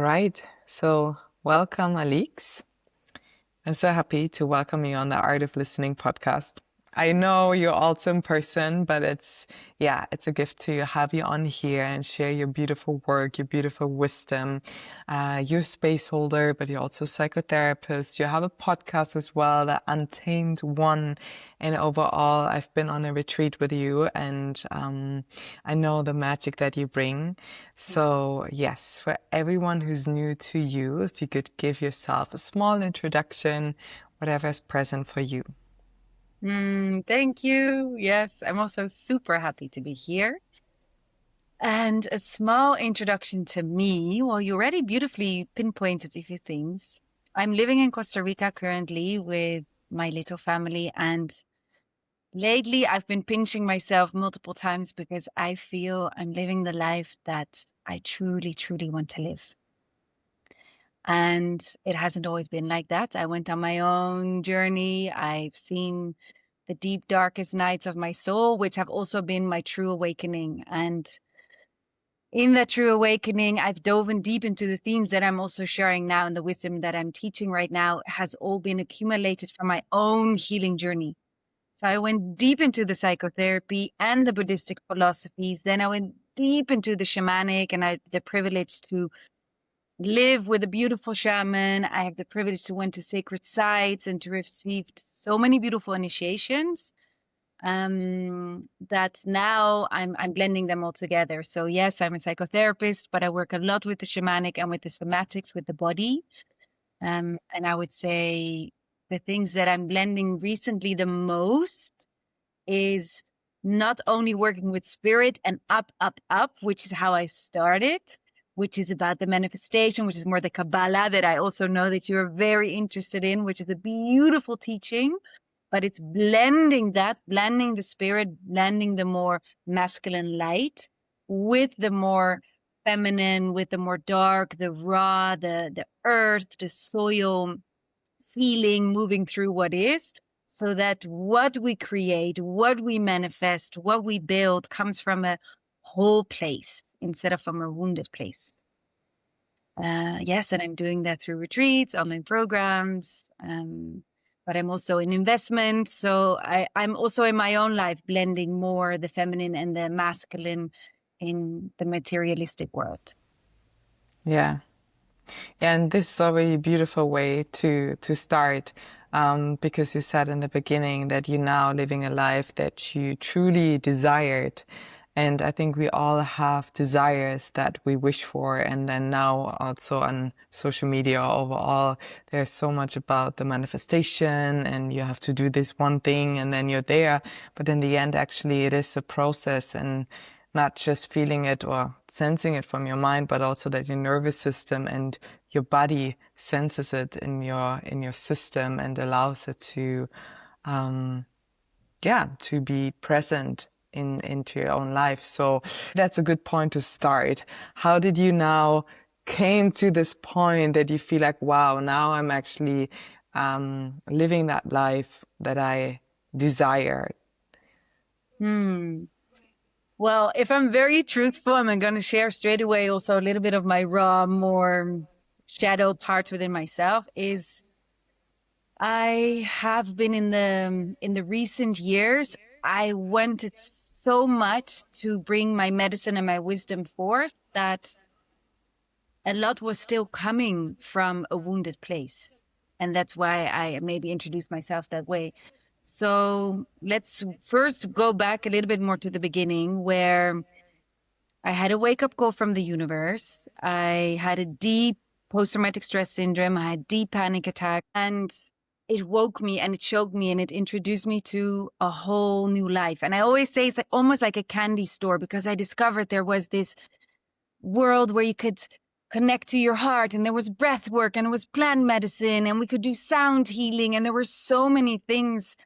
right. So, welcome, Alixe. I'm so happy to welcome you on the Art of Listening podcast. I know you're also in person, but it's a gift to have you on here and share your beautiful work, your beautiful wisdom. You're a space holder, but you're also a psychotherapist. You have a podcast as well, the Untamed one. And overall, I've been on a retreat with you and I know the magic that you bring. So yes, for everyone who's new to you, if you could give yourself a small introduction, whatever is present for you. Thank you. Yes, I'm also super happy to be here. And a small introduction to me. Well, you already beautifully pinpointed a few things. I'm living in Costa Rica currently with my little family, and lately I've been pinching myself multiple times because I feel I'm living the life that I truly, truly want to live. And it hasn't always been like that. I went on my own journey. I've seen the deep, darkest nights of my soul, which have also been my true awakening. And in that true awakening, I've dove in deep into the themes that I'm also sharing now, and the wisdom that I'm teaching right now has all been accumulated from my own healing journey. So I went deep into the psychotherapy and the Buddhistic philosophies. Then I went deep into the shamanic, and I had the privilege to live with a beautiful shaman. I have the privilege to went to sacred sites and to receive so many beautiful initiations that now I'm blending them all together. So yes, I'm a psychotherapist, but I work a lot with the shamanic and with the somatics, with the body. And I would say the things that I'm blending recently the most is not only working with spirit and up, which is how I started, which is about the manifestation, which is more the Kabbalah that I also know that you're very interested in, which is a beautiful teaching, but it's blending the spirit, blending the more masculine light with the more feminine, with the more dark, the raw, the earth, the soil feeling, moving through what is, so that what we create, what we manifest, what we build comes from a whole place instead of from a wounded place. Yes, and I'm doing that through retreats, online programs, but I'm also in investment. So I'm also in my own life blending more the feminine and the masculine in the materialistic world. Yeah. And this is already a beautiful way to start, because you said in the beginning that you're now living a life that you truly desired. And I think we all have desires that we wish for. And then now also on social media overall, there's so much about the manifestation and you have to do this one thing and then you're there. But in the end, actually, it is a process and not just feeling it or sensing it from your mind, but also that your nervous system and your body senses it in your system and allows it to, to be present into your own life. So that's a good point to start. How did you now came to this point that you feel like, wow, now I'm actually living that life that I desired? Well, if I'm very truthful, I'm going to share straight away also a little bit of my raw, more shadow parts within myself. Is I have been in the recent years, I wanted so much to bring my medicine and my wisdom forth that a lot was still coming from a wounded place. And that's why I maybe introduced myself that way. So let's first go back a little bit more to the beginning, where I had a wake up call from the universe. I had a deep post-traumatic stress syndrome. I had deep panic attack, and it woke me and it showed me and it introduced me to a whole new life. And I always say it's like almost like a candy store, because I discovered there was this world where you could connect to your heart, and there was breath work, and it was plant medicine, and we could do sound healing, and there were so many things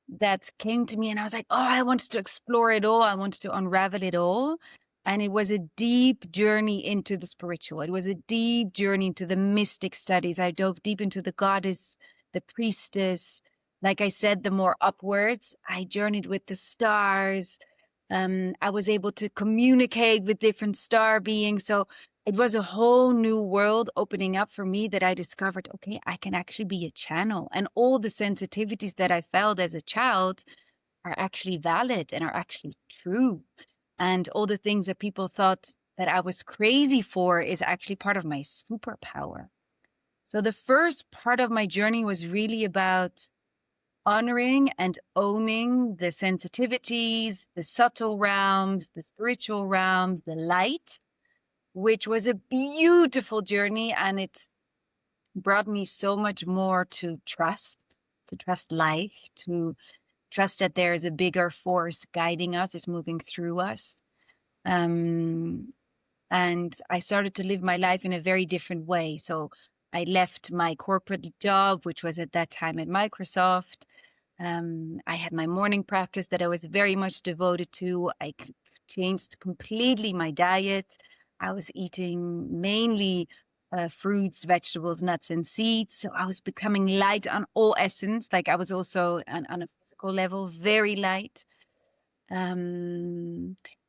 that came to me, and I was like, oh, I wanted to explore it all. I wanted to unravel it all. And it was a deep journey into the spiritual. It was a deep journey into the mystic studies. I dove deep into the goddess, the priestess. Like I said, the more upwards, I journeyed with the stars. I was able to communicate with different star beings. So it was a whole new world opening up for me that I discovered, okay, I can actually be a channel. And all the sensitivities that I felt as a child are actually valid and are actually true. And all the things that people thought that I was crazy for is actually part of my superpower. So the first part of my journey was really about honoring and owning the sensitivities, the subtle realms, the spiritual realms, the light, which was a beautiful journey. And it brought me so much more to trust life, to trust that there is a bigger force guiding us, is moving through us. And I started to live my life in a very different way. So I left my corporate job, which was at that time at Microsoft. I had my morning practice that I was very much devoted to. I changed completely my diet. I was eating mainly fruits, vegetables, nuts, and seeds. So I was becoming light on all essence. Like I was also on a physical level, very light.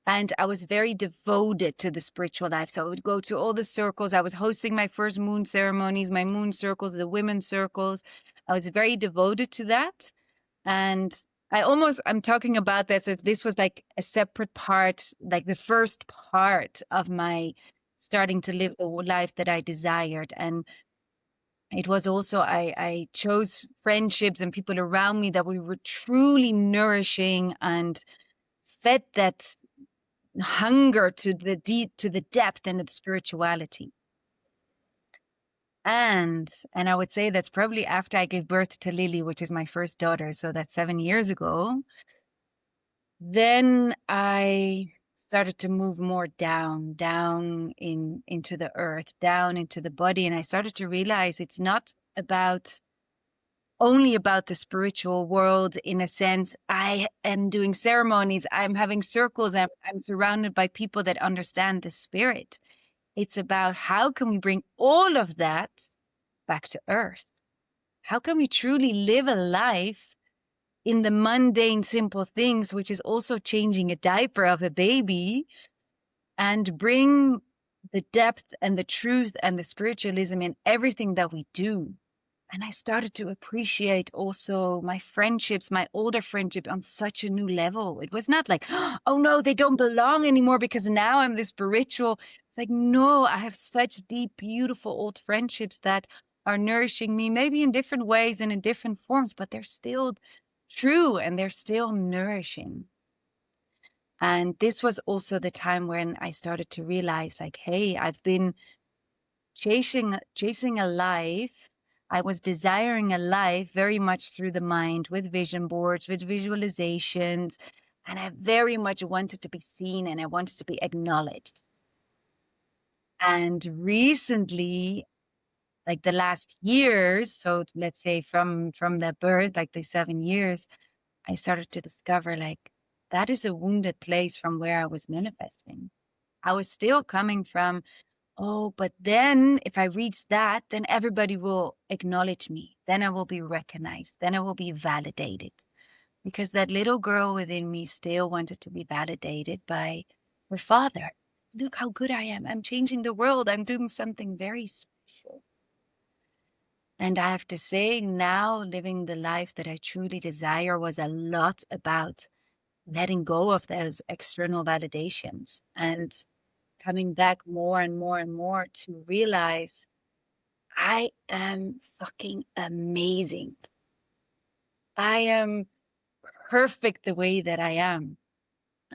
And I was very devoted to the spiritual life. So I would go to all the circles. I was hosting my first moon ceremonies, my moon circles, the women's circles. I was very devoted to that. And I'm talking about this if this was like a separate part, like the first part of my starting to live the life that I desired. And it was also, I chose friendships and people around me that we were truly nourishing and fed that hunger to the deep, to the depth and the spirituality. And I would say that's probably after I gave birth to Lily, which is my first daughter. So that's 7 years ago. Then I started to move more down into the earth, down into the body. And I started to realize it's not only about the spiritual world. In a sense, I am doing ceremonies, I'm having circles, I'm surrounded by people that understand the spirit. It's about how can we bring all of that back to earth? How can we truly live a life in the mundane, simple things, which is also changing a diaper of a baby, and bring the depth and the truth and the spiritualism in everything that we do? And I started to appreciate also my friendships, my older friendship on such a new level. It was not like, oh no, they don't belong anymore because now I'm this spiritual. It's like, no, I have such deep, beautiful old friendships that are nourishing me, maybe in different ways and in different forms, but they're still true and they're still nourishing. And this was also the time when I started to realize, like, hey, I've been chasing a life. I was desiring a life very much through the mind, with vision boards, with visualizations, and I very much wanted to be seen and I wanted to be acknowledged. And recently, like the last years, so let's say from the birth, like the 7 years, I started to discover like that is a wounded place from where I was manifesting. I was still coming from, oh, but then if I reach that, then everybody will acknowledge me. Then I will be recognized. Then I will be validated. Because that little girl within me still wanted to be validated by her father. Look how good I am. I'm changing the world. I'm doing something very special. And I have to say, now living the life that I truly desire was a lot about letting go of those external validations and coming back more and more and more to realize I am fucking amazing. I am perfect the way that I am.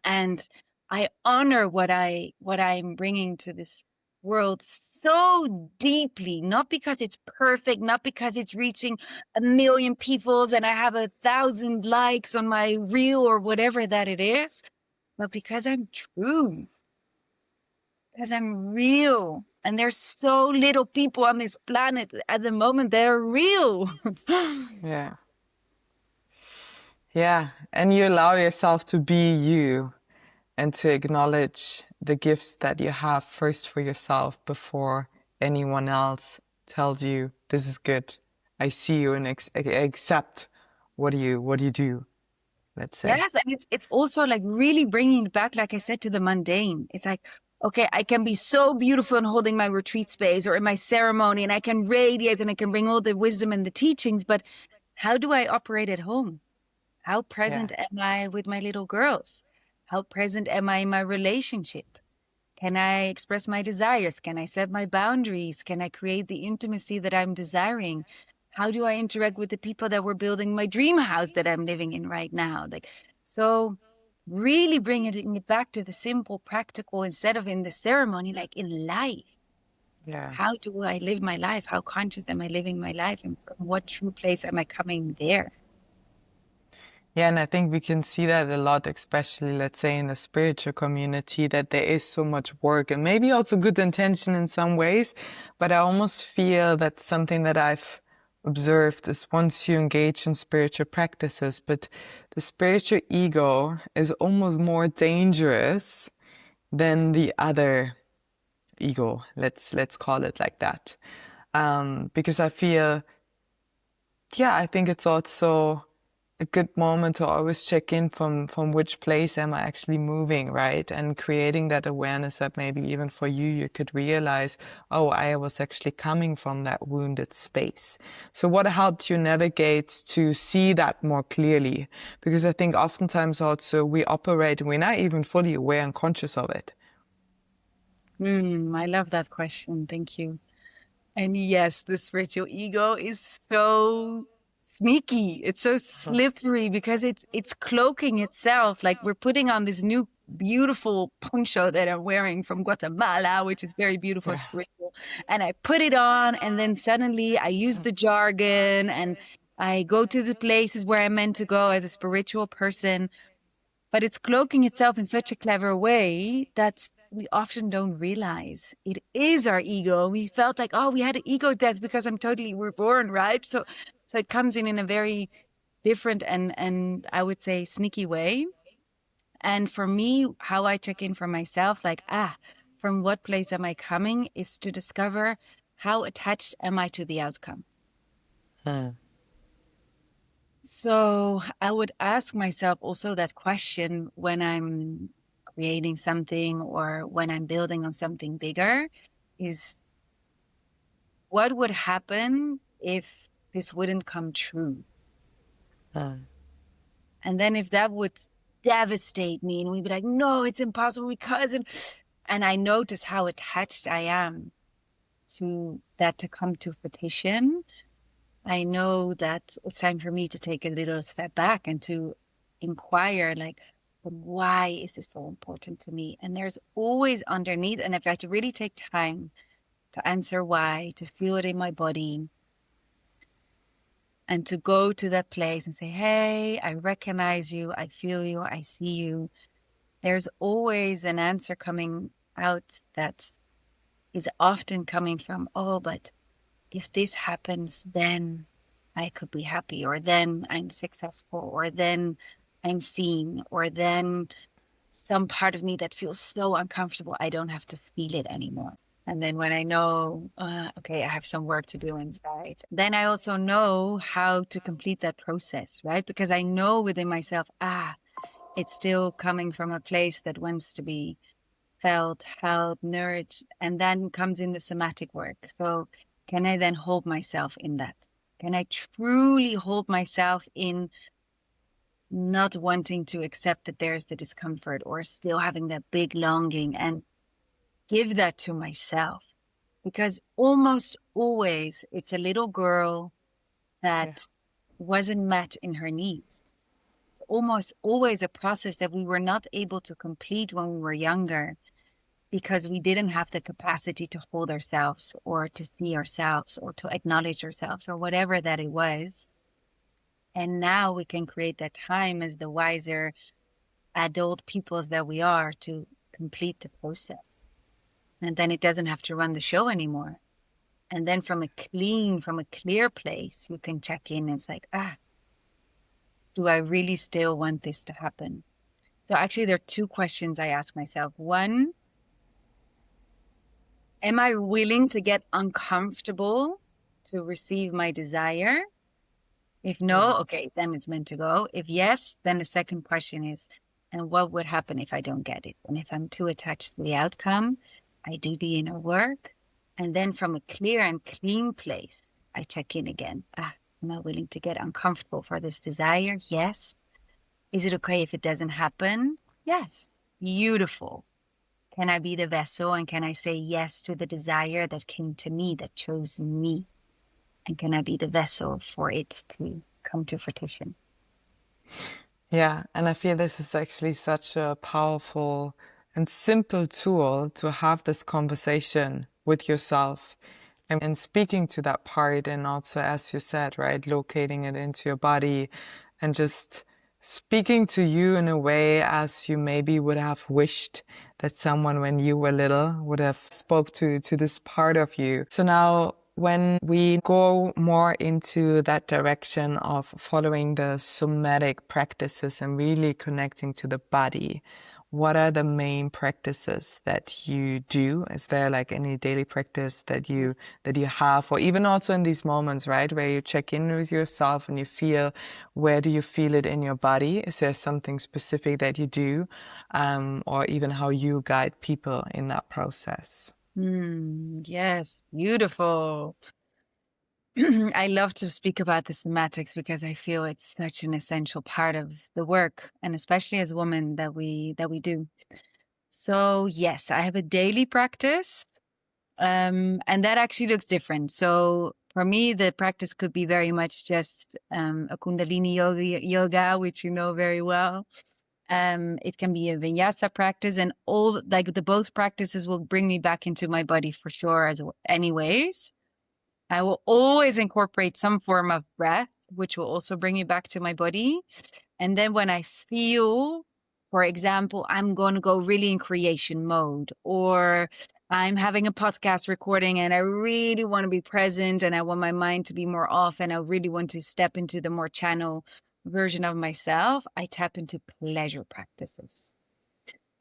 And I honor what I'm bringing to this world so deeply, not because it's perfect, not because it's reaching 1 million peoples and I have 1,000 likes on my reel or whatever that it is, but because I'm true, because I'm real. And there's so little people on this planet at the moment that are real. Yeah. Yeah. And you allow yourself to be you and to acknowledge the gifts that you have first for yourself before anyone else tells you this is good. I see you and accept what you do, let's say. Yes, and it's also like really bringing it back, like I said, to the mundane. It's like, okay, I can be so beautiful in holding my retreat space or in my ceremony, and I can radiate and I can bring all the wisdom and the teachings, but how do I operate at home? How present Yeah. am I with my little girls? How present am I in my relationship? Can I express my desires? Can I set my boundaries? Can I create the intimacy that I'm desiring? How do I interact with the people that were building my dream house that I'm living in right now? Like, so really bringing it back to the simple, practical, instead of in the ceremony, like in life. Yeah. How do I live my life? How conscious am I living my life? And from what true place am I coming there? Yeah, and I think we can see that a lot, especially, let's say, in the spiritual community, that there is so much work and maybe also good intention in some ways. But I almost feel that's something that I've observed is once you engage in spiritual practices, but the spiritual ego is almost more dangerous than the other ego. Let's call it like that. Because I feel, yeah, I think it's also a good moment to always check in from which place am I actually moving, right? And creating that awareness that maybe even for you, you could realize, oh, I was actually coming from that wounded space. So what helped you navigate to see that more clearly? Because I think oftentimes also we operate and we're not even fully aware and conscious of it. I love that question. Thank you. And yes, the spiritual ego is so sneaky. It's so slippery because it's cloaking itself. Like we're putting on this new beautiful poncho that I'm wearing from Guatemala, which is very beautiful, Yeah. spiritual. And I put it on, and then suddenly I use the jargon and I go to the places where I'm meant to go as a spiritual person, but it's cloaking itself in such a clever way that we often don't realize it is our ego. We felt like, oh, we had an ego death because I'm totally reborn, right? So it comes in a very different and I would say sneaky way. And for me, how I check in for myself, like, from what place am I coming, is to discover how attached am I to the outcome. Hmm. So I would ask myself also that question when I'm creating something or when I'm building on something bigger is what would happen if this wouldn't come true? Hmm. And then if that would devastate me and we'd be like, no, it's impossible because, and I notice how attached I am to that to come to fruition, I know that it's time for me to take a little step back and to inquire, like, why is this so important to me? And there's always underneath, and if I had to really take time to answer why, to feel it in my body, and to go to that place and say, hey, I recognize you, I feel you, I see you. There's always an answer coming out that is often coming from, oh, but if this happens, then I could be happy, or then I'm successful, or then I'm seen, or then some part of me that feels so uncomfortable, I don't have to feel it anymore. And then when I know, okay, I have some work to do inside, then I also know how to complete that process, right? Because I know within myself, it's still coming from a place that wants to be felt, held, nourished, and then comes in the somatic work. So can I then hold myself in that? Can I truly hold myself in not wanting to accept that there's the discomfort or still having that big longing and give that to myself? Because almost always it's a little girl Yeah. that wasn't met in her needs. It's almost always a process that we were not able to complete when we were younger because we didn't have the capacity to hold ourselves or to see ourselves or to acknowledge ourselves or whatever that it was. And now we can create that time as the wiser adult peoples that we are to complete the process. And then it doesn't have to run the show anymore. And then from a clear place, you can check in and it's like, do I really still want this to happen? So actually, there are two questions I ask myself. One, am I willing to get uncomfortable to receive my desire? If Hmm. no, okay, then it's meant to go. If yes, then the second question is, And what would happen if I don't get it? And if I'm too attached to the outcome, I do the inner work. And then from a clear and clean place, I check in again. Am I willing to get uncomfortable for this desire? Yes. Is it okay if it doesn't happen? Yes. Beautiful. Can I be the vessel, and can I say yes to the desire that came to me, that chose me? And can I be the vessel for it to come to fruition? Yeah, and I feel this is actually such a powerful and simple tool to have this conversation with yourself and speaking to that part. And also, as you said, right, locating it into your body and just speaking to you in a way as you maybe would have wished that someone when you were little would have spoke to this part of you. So now when we go more into that direction of following the somatic practices and really connecting to the body, what are the main practices that you do? Is there like any daily practice that you have, or even also in these moments, right, where you check in with yourself and you feel, where do you feel it in your body? Is there something specific that you do, or even how you guide people in that process? Yes, beautiful. I love to speak about the somatics because I feel it's such an essential part of the work, and especially as women that we do. So yes, I have a daily practice, and that actually looks different. So for me, the practice could be very much just a Kundalini yoga, which you know very well. It can be a vinyasa practice, and all like the both practices will bring me back into my body for sure. Anyways, I will always incorporate some form of breath, which will also bring me back to my body. And then when I feel, for example, I'm going to go really in creation mode, or I'm having a podcast recording and I really want to be present and I want my mind to be more off and I really want to step into the more channel version of myself, I tap into pleasure practices.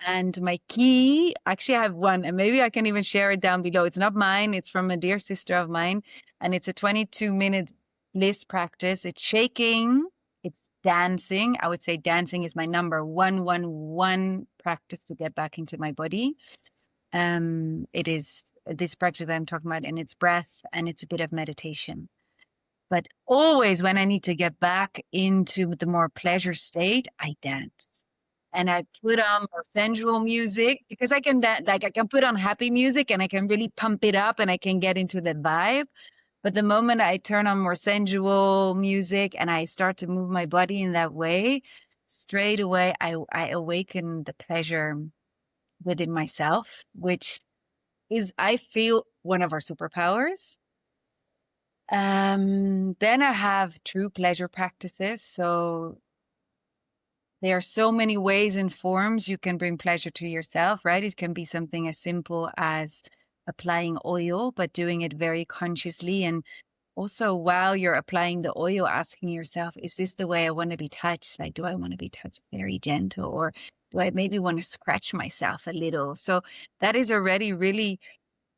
And my key, actually, I have one, and maybe I can even share it down below. It's not mine, it's from a dear sister of mine, and it's a 22-minute bliss practice. It's shaking, it's dancing. I would say dancing is my number one practice to get back into my body. It is this practice that I'm talking about, and it's breath and it's a bit of meditation. But always when I need to get back into the more pleasure state, I dance. And I put on more sensual music because I can I can put on happy music and I can really pump it up and I can get into the vibe. But the moment I turn on more sensual music and I start to move my body in that way, straight away I awaken the pleasure within myself, which is, I feel, one of our superpowers. Then I have true pleasure practices. So there are so many ways and forms you can bring pleasure to yourself, right? It can be something as simple as applying oil, but doing it very consciously. And also, while you're applying the oil, asking yourself, is this the way I want to be touched? Like, do I want to be touched very gentle, or do I maybe want to scratch myself a little? So that is already really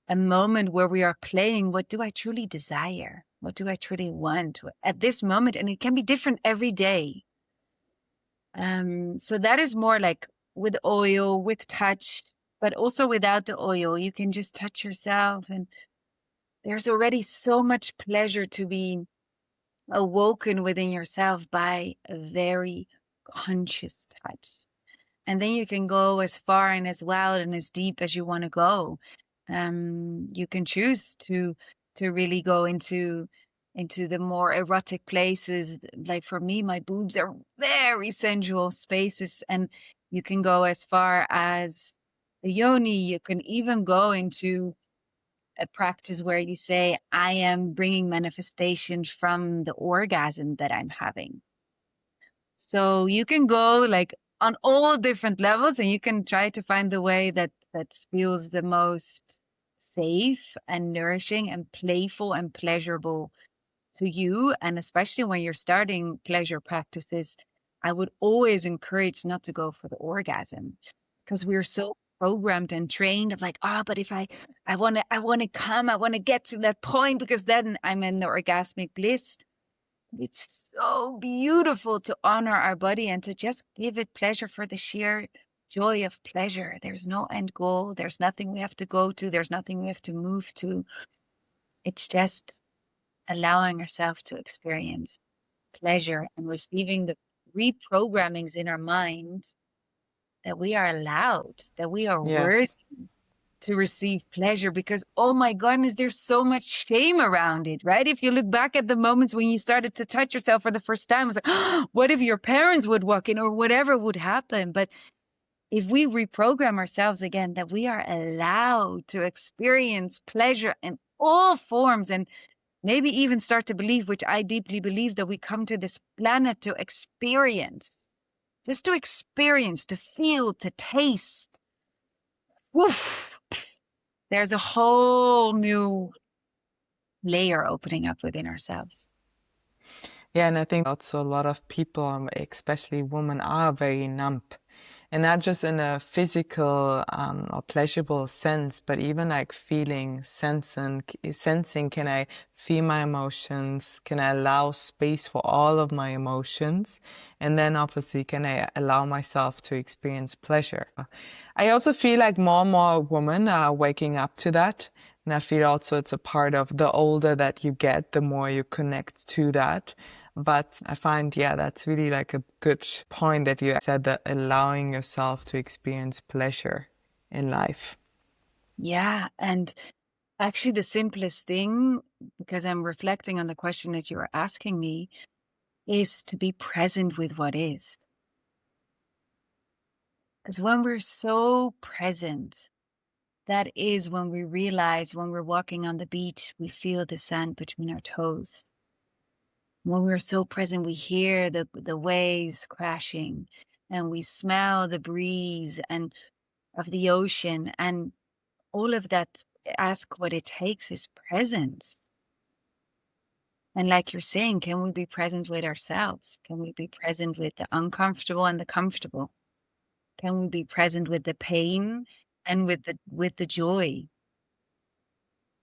a moment where we are playing, what do I truly desire? What do I truly want at this moment? And it can be different every day. So that is more like with oil, with touch, but also without the oil, you can just touch yourself. And there's already so much pleasure to be awoken within yourself by a very conscious touch. And then you can go as far and as wild and as deep as you want to go. You can choose to really go into the more erotic places. Like for me, my boobs are very sensual spaces, and you can go as far as the yoni. You can even go into a practice where you say, I am bringing manifestation from the orgasm that I'm having. So you can go like on all different levels, and you can try to find the way that feels the most safe and nourishing and playful and pleasurable to you. And especially when you're starting pleasure practices, I would always encourage not to go for the orgasm, because we're so programmed and trained of like, but if I want to come, I want to get to that point because then I'm in the orgasmic bliss. it's so beautiful to honor our body and to just give it pleasure for the sheer joy of pleasure. There's no end goal. There's nothing we have to go to. There's nothing we have to move to. It's just allowing ourselves to experience pleasure and receiving the reprogrammings in our mind that we are allowed, that we are worthy Yes. to receive pleasure, because, oh my goodness, there's so much shame around it, right? If you look back at the moments when you started to touch yourself for the first time, it's like, oh, what if your parents would walk in or whatever would happen? But if we reprogram ourselves again, that we are allowed to experience pleasure in all forms, and maybe even start to believe, which I deeply believe, that we come to this planet to experience, just to experience, to feel, to taste. Woof. There's a whole new layer opening up within ourselves. Yeah, and I think also a lot of people, especially women, are very numb. And not just in a physical or pleasurable sense, but even like feeling, sensing, can I feel my emotions? Can I allow space for all of my emotions? And then obviously, can I allow myself to experience pleasure? I also feel like more and more women are waking up to that. And I feel also it's a part of the older that you get, the more you connect to that. But I find, yeah, that's really like a good point that you said, that allowing yourself to experience pleasure in life. Yeah. And actually, the simplest thing, because I'm reflecting on the question that you were asking me, is to be present with what is. Because when we're so present, that is when we realize, when we're walking on the beach, we feel the sand between our toes. When we're so present, we hear the waves crashing, and we smell the breeze and of the ocean, and all of that. Ask what it takes is presence. And like you're saying, can we be present with ourselves? Can we be present with the uncomfortable and the comfortable? Can we be present with the pain and with the joy?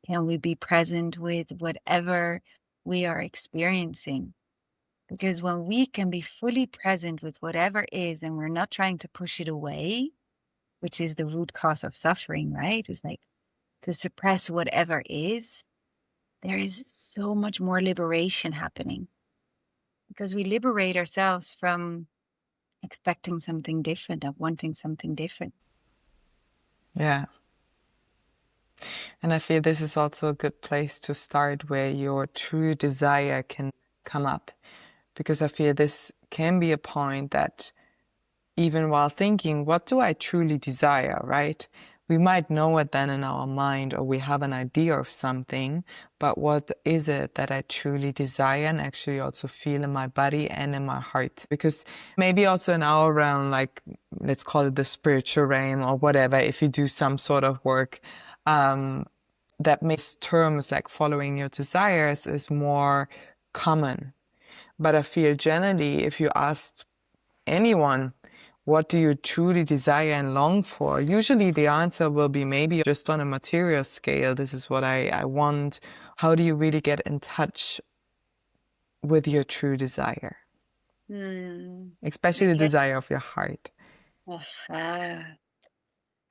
Can we be present with whatever we are experiencing? Because when we can be fully present with whatever is, and we're not trying to push it away, which is the root cause of suffering, right? It's like to suppress whatever is, there is so much more liberation happening, because we liberate ourselves from expecting something different, of wanting something different. Yeah. And I feel this is also a good place to start, where your true desire can come up. Because I feel this can be a point that, even while thinking, what do I truly desire, right? We might know it then in our mind, or we have an idea of something, but what is it that I truly desire and actually also feel in my body and in my heart? Because maybe also in our realm, like let's call it the spiritual realm or whatever, if you do some sort of work, that makes terms like following your desires is more common. But I feel generally, if you ask anyone, what do you truly desire and long for? Usually the answer will be maybe just on a material scale. This is what I want. How do you really get in touch with your true desire? Especially the Again, desire of your heart. ah,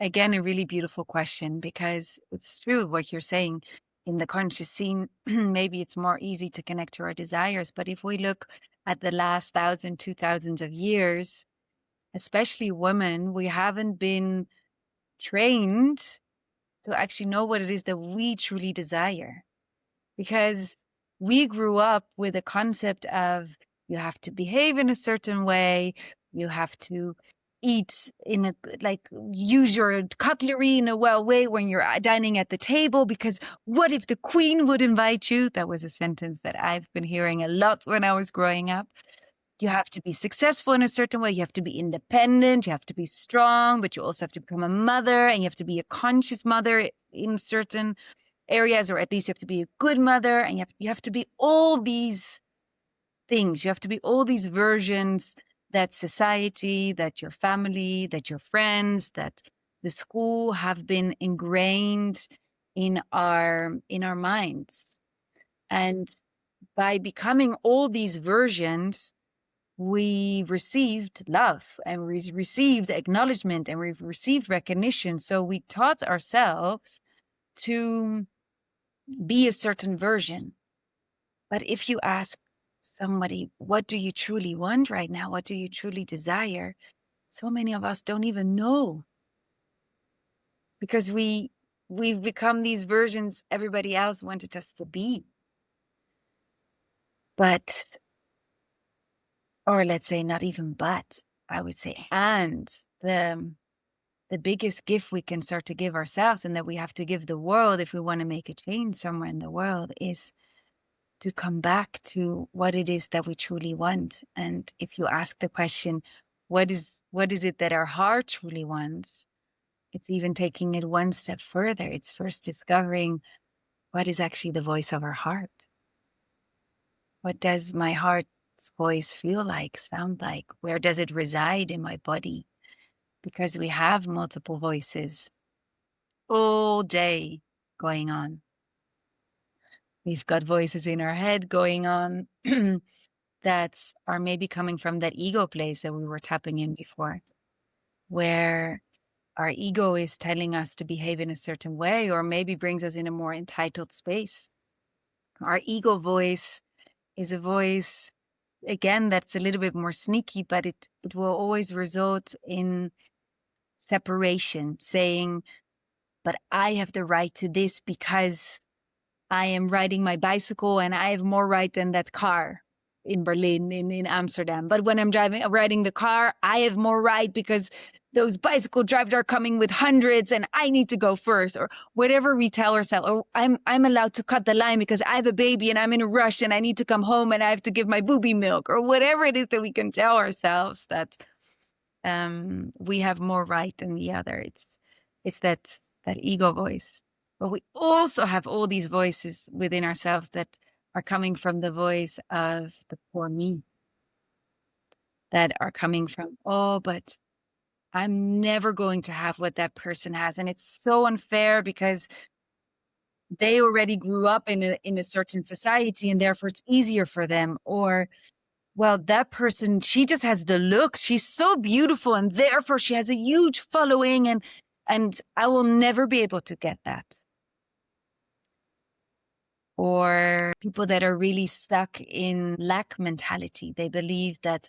again, a really beautiful question, because it's true what you're saying. In the conscious scene, maybe it's more easy to connect to our desires. But if we look at the last 1,000, 2,000 of years, especially women, we haven't been trained to actually know what it is that we truly desire. Because we grew up with a concept of, you have to behave in a certain way, you have to eat in a, like, use your cutlery in a well way when you're dining at the table, because what if the queen would invite you? That was a sentence that I've been hearing a lot when I was growing up. You have to be successful in a certain way, you have to be independent, you have to be strong, but you also have to become a mother, and you have to be a conscious mother in certain areas, or at least you have to be a good mother, and you have to be all these things. You have to be all these versions that society, that your family, that your friends, that the school have been ingrained in our minds. And by becoming all these versions, we received love and we received acknowledgement and we've received recognition. So we taught ourselves to be a certain version. But if you ask somebody, what do you truly want right now? What do you truly desire? So many of us don't even know, because we've become these versions everybody else wanted us to be. But, or let's say not even but, I would say, and the biggest gift we can start to give ourselves and that we have to give the world if we want to make a change somewhere in the world is to come back to what it is that we truly want. And if you ask the question, what is it that our heart truly wants? It's even taking it one step further. It's first discovering what is actually the voice of our heart. What does my heart's voice feel like, sound like? Where does it reside in my body? Because we have multiple voices all day going on. We've got voices in our head going on that are maybe coming from that ego place that we were tapping in before, where our ego is telling us to behave in a certain way, or maybe brings us in a more entitled space. Our ego voice is a voice, again, that's a little bit more sneaky, but it will always result in separation, saying, but I have the right to this because I am riding my bicycle and I have more right than that car in Berlin, in Amsterdam. But when I'm riding the car, I have more right because those bicycle drivers are coming with hundreds and I need to go first, or whatever we tell ourselves. Or I'm allowed to cut the line because I have a baby and I'm in a rush and I need to come home and I have to give my booby milk, or whatever it is that we can tell ourselves that we have more right than the other. It's that ego voice. But we also have all these voices within ourselves that are coming from the voice of the poor me, that are coming from, oh, but I'm never going to have what that person has. And it's so unfair because they already grew up in a certain society and therefore it's easier for them. Or, well, that person, she just has the looks. She's so beautiful and therefore she has a huge following and I will never be able to get that. Or people that are really stuck in lack mentality. They believe that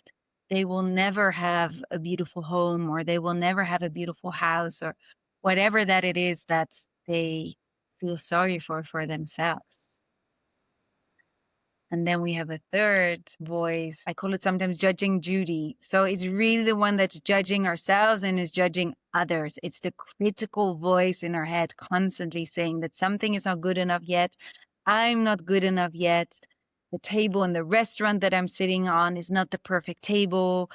they will never have a beautiful home, or they will never have a beautiful house, or whatever that it is that they feel sorry for themselves. And then we have a third voice. I call it sometimes judging Judy. So it's really the one that's judging ourselves and is judging others. It's the critical voice in our head constantly saying that something is not good enough yet. I'm not good enough yet. The table in the restaurant that I'm sitting on is not the perfect table.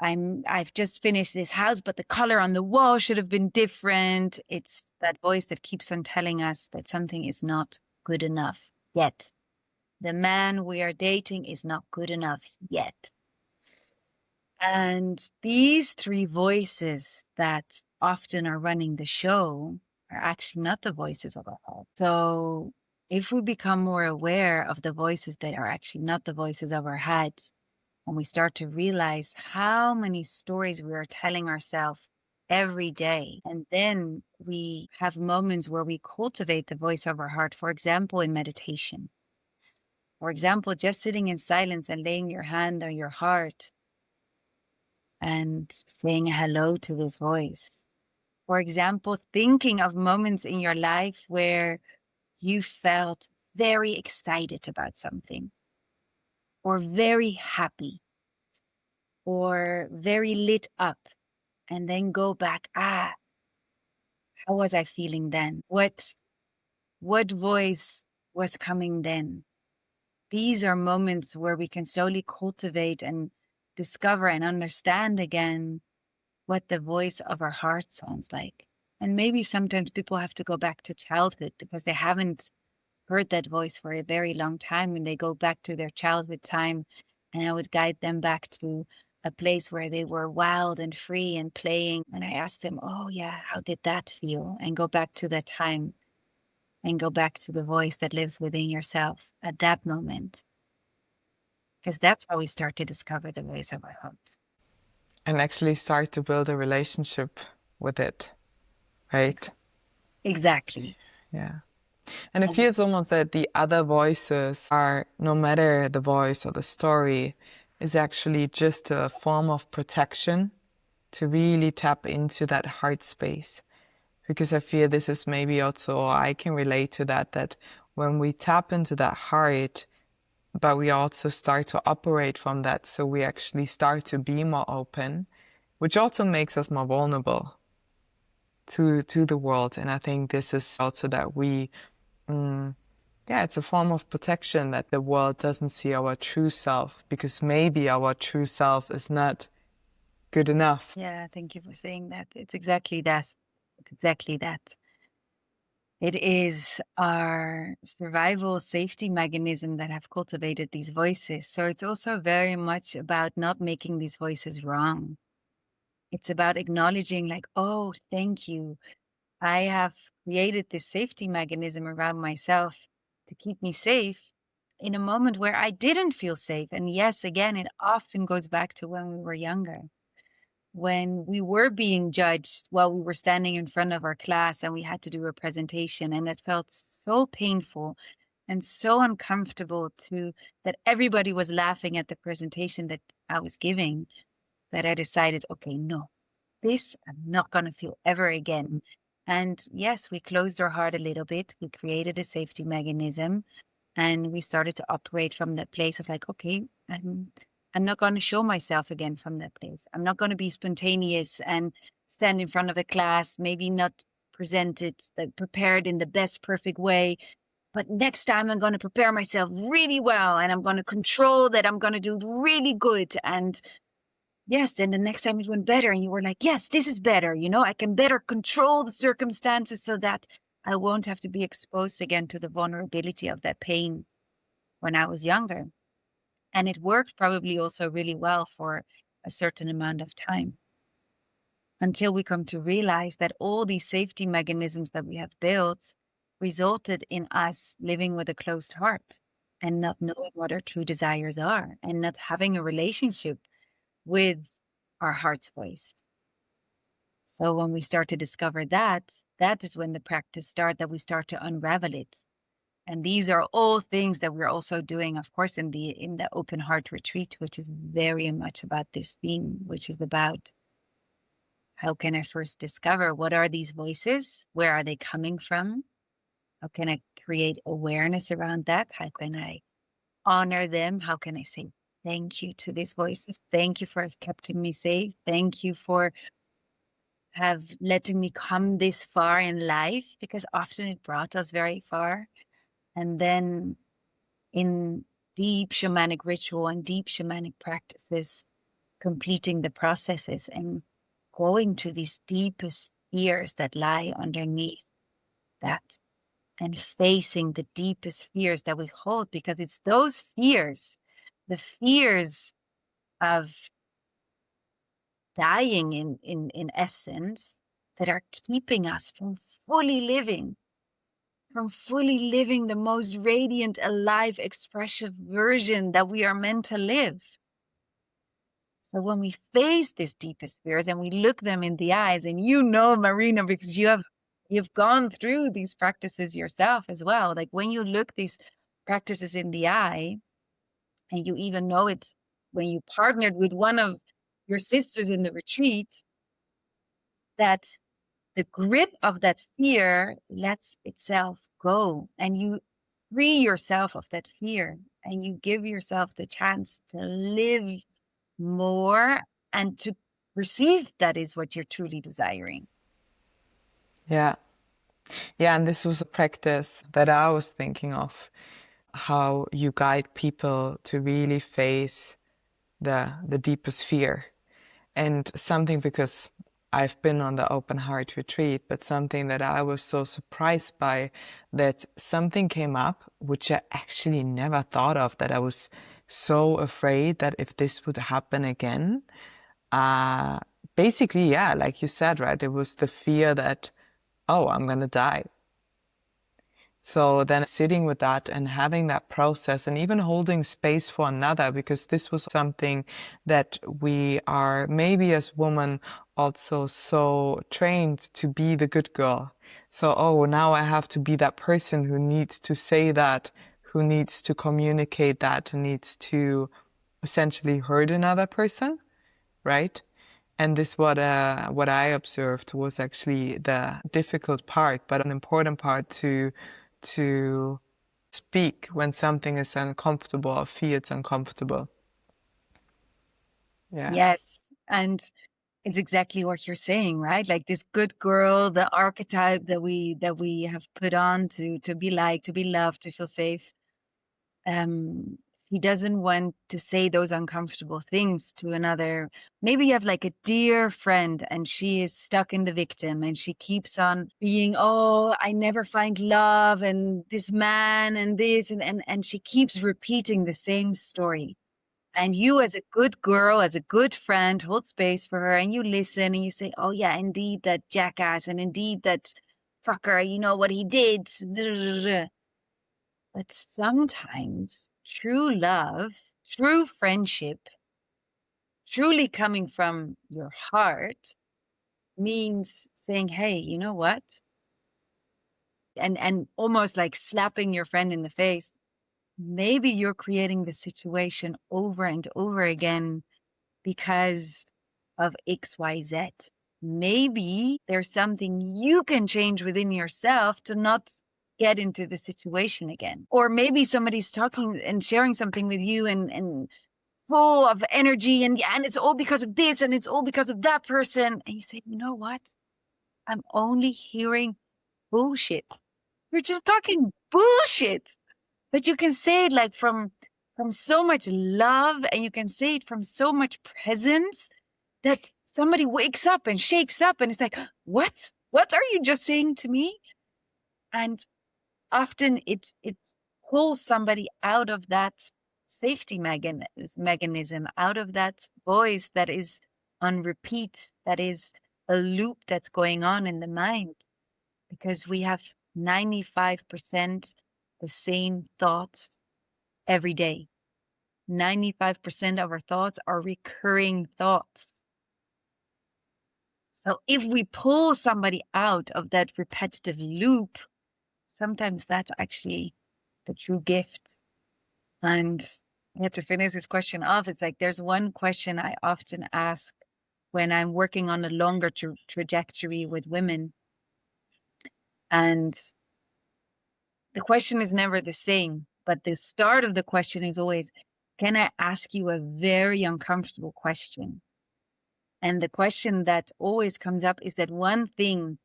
I've just finished this house, but the color on the wall should have been different. It's that voice that keeps on telling us that something is not good enough yet. The man we are dating is not good enough yet. And these three voices that often are running the show are actually not the voices of our heart. So if we become more aware of the voices that are actually not the voices of our heads, and we start to realize how many stories we are telling ourselves every day, and then we have moments where we cultivate the voice of our heart, for example, in meditation. For example, just sitting in silence and laying your hand on your heart and saying hello to this voice. For example, thinking of moments in your life where you felt very excited about something, or very happy, or very lit up, and then go back, how was I feeling then? What voice was coming then? These are moments where we can slowly cultivate and discover and understand again what the voice of our heart sounds like. And maybe sometimes people have to go back to childhood because they haven't heard that voice for a very long time, and they go back to their childhood time, and I would guide them back to a place where they were wild and free and playing. And I asked them, oh yeah, how did that feel? And go back to that time and go back to the voice that lives within yourself at that moment. Because that's how we start to discover the ways of our heart. And actually start to build a relationship with it, right? Exactly. Yeah. And it feels almost that the other voices are, no matter the voice or the story, is actually just a form of protection to really tap into that heart space. Because I feel this is maybe also, I can relate to that, that when we tap into that heart, but we also start to operate from that, so we actually start to be more open, which also makes us more vulnerable to the world. And I think this is also that we, yeah, it's a form of protection that the world doesn't see our true self, because maybe our true self is not good enough. Yeah, thank you for saying that. It's exactly that. It's exactly that. It is our survival safety mechanism that have cultivated these voices. So it's also very much about not making these voices wrong. It's about acknowledging, like, oh, thank you. I have created this safety mechanism around myself to keep me safe in a moment where I didn't feel safe. And yes, again, it often goes back to when we were younger, when we were being judged while we were standing in front of our class and we had to do a presentation, and it felt so painful and so uncomfortable to that everybody was laughing at the presentation that I was giving, that I decided, okay, no, this I'm not going to feel ever again. And yes, we closed our heart a little bit. We created a safety mechanism, and we started to operate from that place of like, okay, I'm not going to show myself again from that place. I'm not going to be spontaneous and stand in front of a class, maybe not presented, prepared in the best perfect way. But next time I'm going to prepare myself really well, and I'm going to control that I'm going to do really good. And yes, then the next time it went better, and you were like, yes, this is better. You know, I can better control the circumstances so that I won't have to be exposed again to the vulnerability of that pain when I was younger. And it worked probably also really well for a certain amount of time, until we come to realize that all these safety mechanisms that we have built resulted in us living with a closed heart and not knowing what our true desires are and not having a relationship with our heart's voice. So when we start to discover that, that is when the practice starts, that we start to unravel it. And these are all things that we're also doing, of course, in the open heart retreat, which is very much about this theme, which is about how can I first discover what are these voices? Where are they coming from? How can I create awareness around that? How can I honor them? How can I say thank you to these voices? Thank you for keeping me safe. Thank you for letting me come this far in life, because often it brought us very far. And then in deep shamanic ritual and deep shamanic practices, completing the processes and going to these deepest fears that lie underneath that, and facing the deepest fears that we hold, because it's those fears, the fears of dying in essence, that are keeping us from fully living the most radiant, alive, expressive version that we are meant to live. So when we face these deepest fears and we look them in the eyes, and you know, Marina, because you've gone through these practices yourself as well. Like when you look these practices in the eye, and you even know it when you partnered with one of your sisters in the retreat, that the grip of that fear lets itself go, and you free yourself of that fear, and you give yourself the chance to live more and to perceive that is what you're truly desiring. Yeah. Yeah, and this was a practice that I was thinking of, how you guide people to really face the deepest fear. And something, because I've been on the open heart retreat, but something that I was so surprised by, that something came up which I actually never thought of, that I was so afraid that if this would happen again, basically, yeah, like you said, right, it was the fear that, oh, I'm gonna die. So then sitting with that and having that process and even holding space for another, because this was something that we are maybe as women also so trained to be the good girl. So, oh, now I have to be that person who needs to say that, who needs to communicate that, who needs to essentially hurt another person, right? And this what I observed was actually the difficult part, but an important part to speak when something is uncomfortable or feels uncomfortable. Yeah. Yes. And it's exactly what you're saying, right? Like this good girl, the archetype that we have put on to be liked, to be loved, to feel safe. He doesn't want to say those uncomfortable things to another. Maybe you have like a dear friend and she is stuck in the victim and she keeps on being, oh, I never find love and this man and this and she keeps repeating the same story. And you, as a good girl, as a good friend, hold space for her and you listen and you say, oh, yeah, indeed, that jackass and indeed that fucker, you know what he did. But sometimes true love, true friendship, truly coming from your heart means saying, hey, you know what? And almost like slapping your friend in the face. Maybe you're creating the situation over and over again because of XYZ. Maybe there's something you can change within yourself to not get into the situation again. Or maybe somebody's talking and sharing something with you and full of energy and it's all because of this and it's all because of that person. And you say, you know what? I'm only hearing bullshit. You're just talking bullshit. But you can say it like from so much love and you can say it from so much presence that somebody wakes up and shakes up and it's like, what? What are you just saying to me? And often it pulls somebody out of that safety mechanism, out of that voice that is on repeat, that is a loop that's going on in the mind, because we have 95% the same thoughts every day. 95% of our thoughts are recurring thoughts. So if we pull somebody out of that repetitive loop, sometimes that's actually the true gift. And to finish this question off, it's like there's one question I often ask when I'm working on a longer trajectory with women. And the question is never the same, but the start of the question is always, can I ask you a very uncomfortable question? And the question that always comes up is that one thing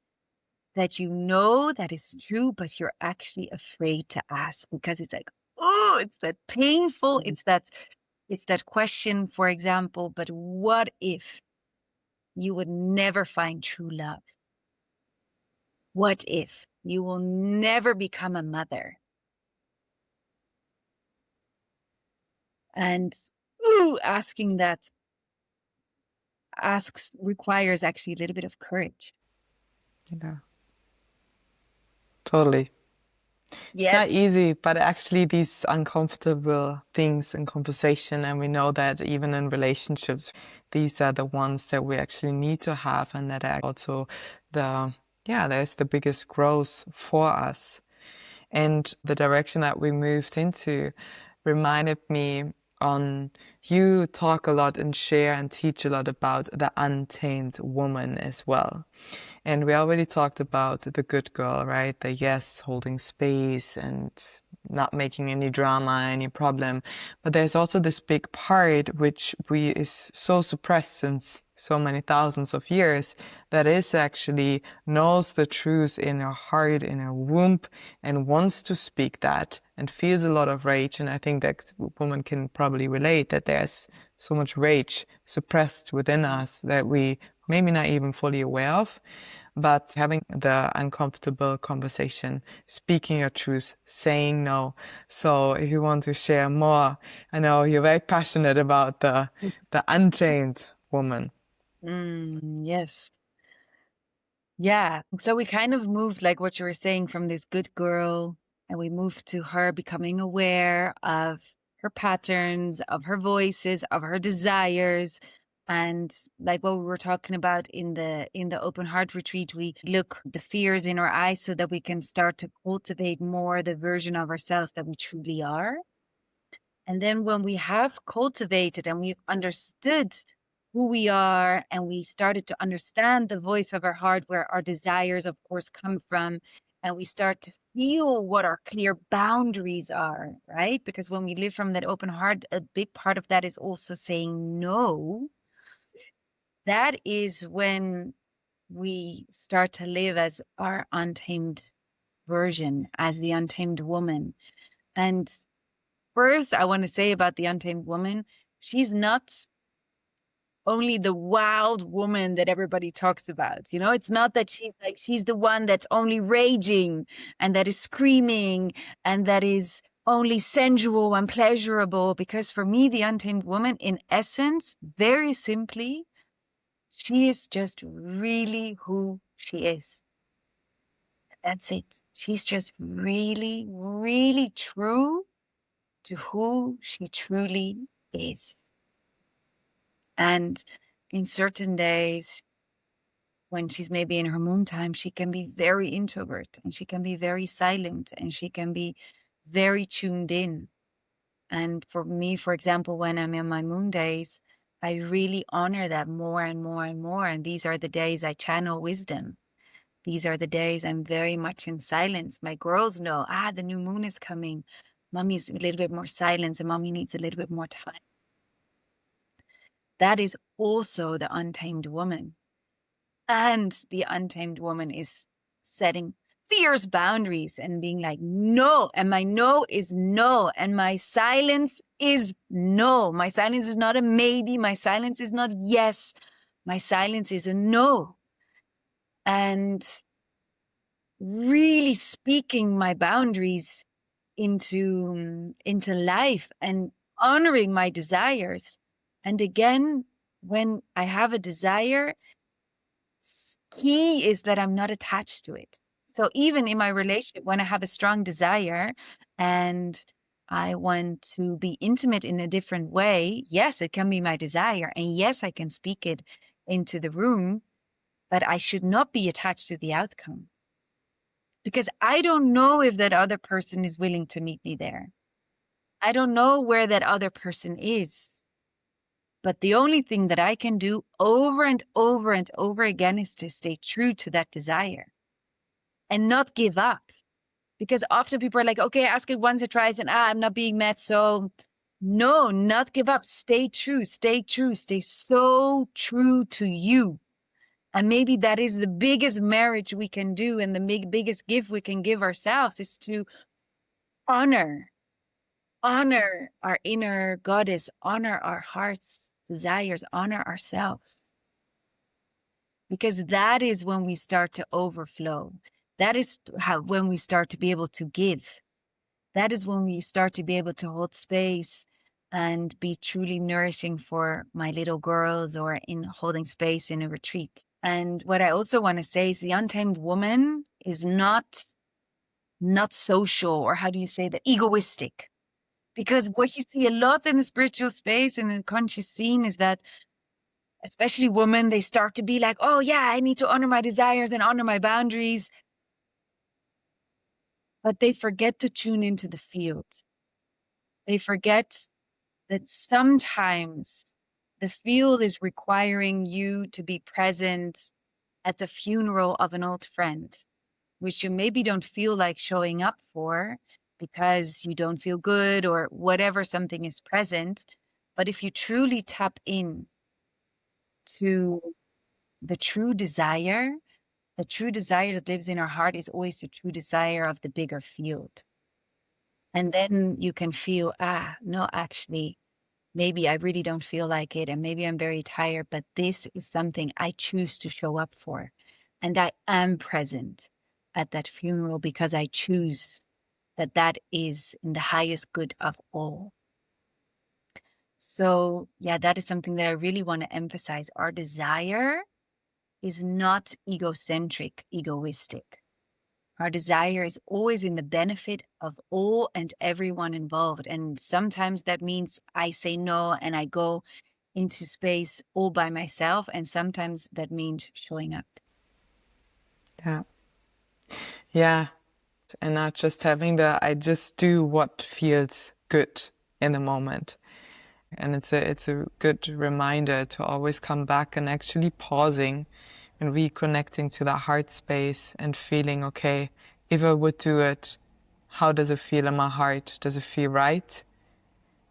that you know that is true, but you're actually afraid to ask because it's like, oh, it's that painful. It's that question, for example, but what if you would never find true love? What if you will never become a mother? And asking that requires actually a little bit of courage. Yeah. Totally. It's not Yes. easy, but actually these uncomfortable things in conversation, and we know that even in relationships, these are the ones that we actually need to have, and that are also there's the biggest growth for us. And the direction that we moved into reminded me on you talk a lot and share and teach a lot about the untamed woman as well. And we already talked about the good girl, right? The yes, holding space and not making any drama, any problem. But there's also this big part which is so suppressed since so many thousands of years, that is actually knows the truth in her heart, in her womb, and wants to speak that and feels a lot of rage. And I think that women can probably relate that there's so much rage suppressed within us that we maybe not even fully aware of. But having the uncomfortable conversation, speaking your truth, saying no. So if you want to share more, I know you're very passionate about the unchained woman. Yes. Yeah. So we kind of moved, like what you were saying, from this good girl And we move to her becoming aware of her patterns, of her voices, of her desires. And like what we were talking about in the open heart retreat, we look the fears in our eyes so that we can start to cultivate more the version of ourselves that we truly are. And then when we have cultivated and we've understood who we are, and we started to understand the voice of our heart, where our desires, of course, come from, and we start to feel what our clear boundaries are, right? Because when we live from that open heart, a big part of that is also saying no. That is when we start to live as our untamed version, as the untamed woman. And first, I want to say about the untamed woman, she's not only the wild woman that everybody talks about. You know, it's not that she's the one that's only raging and that is screaming and that is only sensual and pleasurable. Because for me, the untamed woman, in essence, very simply, she is just really who she is. That's it. She's just really, really true to who she truly is. And in certain days, when she's maybe in her moon time, she can be very introvert and she can be very silent and she can be very tuned in. And for me, for example, when I'm in my moon days, I really honor that more and more and more. And these are the days I channel wisdom. These are the days I'm very much in silence. My girls know, the new moon is coming. Mommy's a little bit more silence and mommy needs a little bit more time. That is also the untamed woman. And the untamed woman is setting fierce boundaries and being like, no. And my no is no. And my silence is no. My silence is not a maybe. My silence is not yes. My silence is a no. And really speaking my boundaries into life and honoring my desires. And again, when I have a desire, key is that I'm not attached to it. So even in my relationship, when I have a strong desire and I want to be intimate in a different way, yes, it can be my desire. And yes, I can speak it into the room, but I should not be attached to the outcome. Because I don't know if that other person is willing to meet me there. I don't know where that other person is. But the only thing that I can do over and over and over again is to stay true to that desire and not give up. Because often people are like, okay, ask it once or twice and I'm not being met. So no, not give up. Stay true, stay so true to you. And maybe that is the biggest marriage we can do. And the biggest gift we can give ourselves is to honor our inner goddess, honor our heart's desires, honor ourselves. Because that is when we start to overflow. That is when we start to be able to give. That is when we start to be able to hold space and be truly nourishing for my little girls, or in holding space in a retreat. And what I also want to say is the untamed woman is not social, or how do you say that, egoistic. Because what you see a lot in the spiritual space and in the conscious scene is that, especially women, they start to be like, oh yeah, I need to honor my desires and honor my boundaries. But they forget to tune into the field. They forget that sometimes the field is requiring you to be present at the funeral of an old friend, which you maybe don't feel like showing up for because you don't feel good or whatever, something is present. But if you truly tap in to the true desire that lives in our heart is always the true desire of the bigger field. And then you can feel, no, actually, maybe I really don't feel like it. And maybe I'm very tired, but this is something I choose to show up for. And I am present at that funeral because I choose that is in the highest good of all. So yeah, that is something that I really want to emphasize. Our desire is not egocentric, egoistic. Our desire is always in the benefit of all and everyone involved. And sometimes that means I say no and I go into space all by myself. And sometimes that means showing up. Yeah. Yeah. And not just having I just do what feels good in the moment. And it's a good reminder to always come back and actually pausing and reconnecting to that heart space and feeling, okay, if I would do it, how does it feel in my heart? Does it feel right?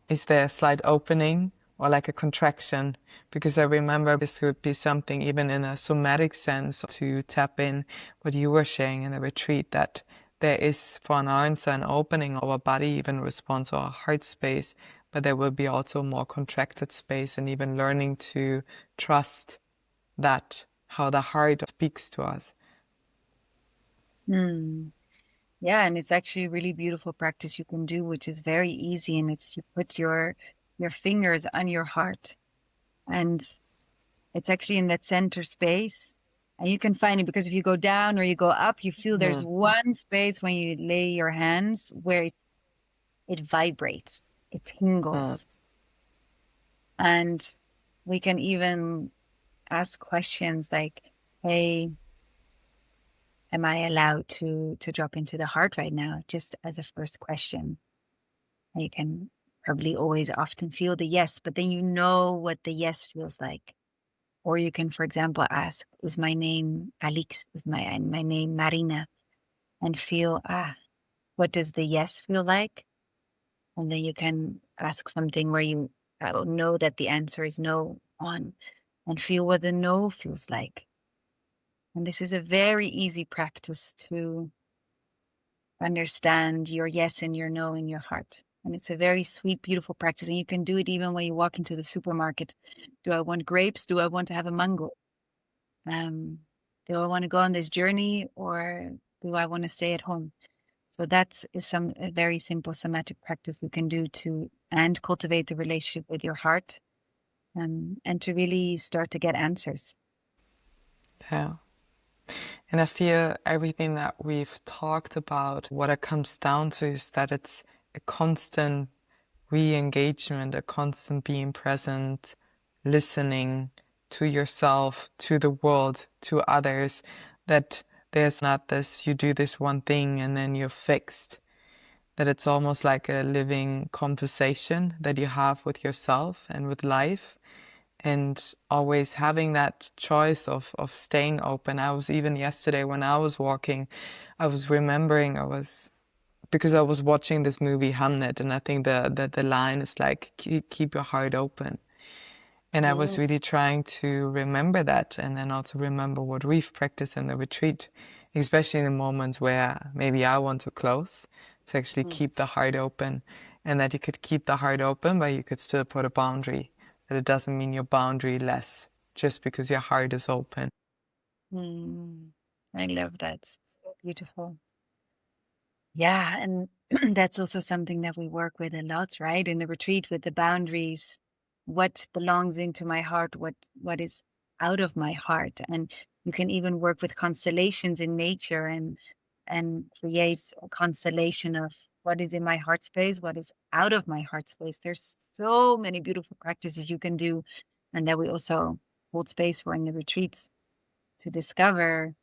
Is there a slight opening or like a contraction? Because I remember this would be something even in a somatic sense to tap in what you were sharing in a retreat, that there is for an answer an opening of our body, even response to our heart space, but there will be also more contracted space, and even learning to trust that, how the heart speaks to us. Yeah, and it's actually a really beautiful practice you can do, which is very easy. And it's you put your fingers on your heart, and it's actually in that center space. And you can find it because if you go down or you go up, you feel there's one space when you lay your hands where it vibrates, it tingles. And we can even ask questions like, hey, am I allowed to drop into the heart right now? Just as a first question. And you can probably always often feel the yes, but then you know what the yes feels like. Or you can, for example, ask, is my name Alixe? Is my name Marina? And feel, what does the yes feel like? And then you can ask something where you know that the answer is no on, and feel what the no feels like. And this is a very easy practice to understand your yes and your no in your heart. And it's a very sweet, beautiful practice. And you can do it even when you walk into the supermarket. Do I want grapes? Do I want to have a mango? Do I want to go on this journey, or do I want to stay at home? So that is a very simple somatic practice we can do to cultivate the relationship with your heart, and to really start to get answers. Yeah. And I feel everything that we've talked about, what it comes down to is that it's a constant re-engagement, a constant being present, listening to yourself, to the world, to others, that there's not this, you do this one thing and then you're fixed, that it's almost like a living conversation that you have with yourself and with life, and always having that choice of staying open. I was even yesterday when I was walking, I was remembering because I was watching this movie Hamnet, and I think the line is like, keep your heart open. And I was really trying to remember that, and then also remember what we've practiced in the retreat, especially in the moments where maybe I want to close, to actually keep the heart open. And that you could keep the heart open, but you could still put a boundary. That it doesn't mean your boundary less just because your heart is open. I love that. So beautiful. Yeah, and that's also something that we work with a lot, right? In the retreat, with the boundaries, what belongs into my heart, what is out of my heart. And you can even work with constellations in nature, and create a constellation of what is in my heart space, what is out of my heart space. There's so many beautiful practices you can do, and that we also hold space for in the retreats, to discover,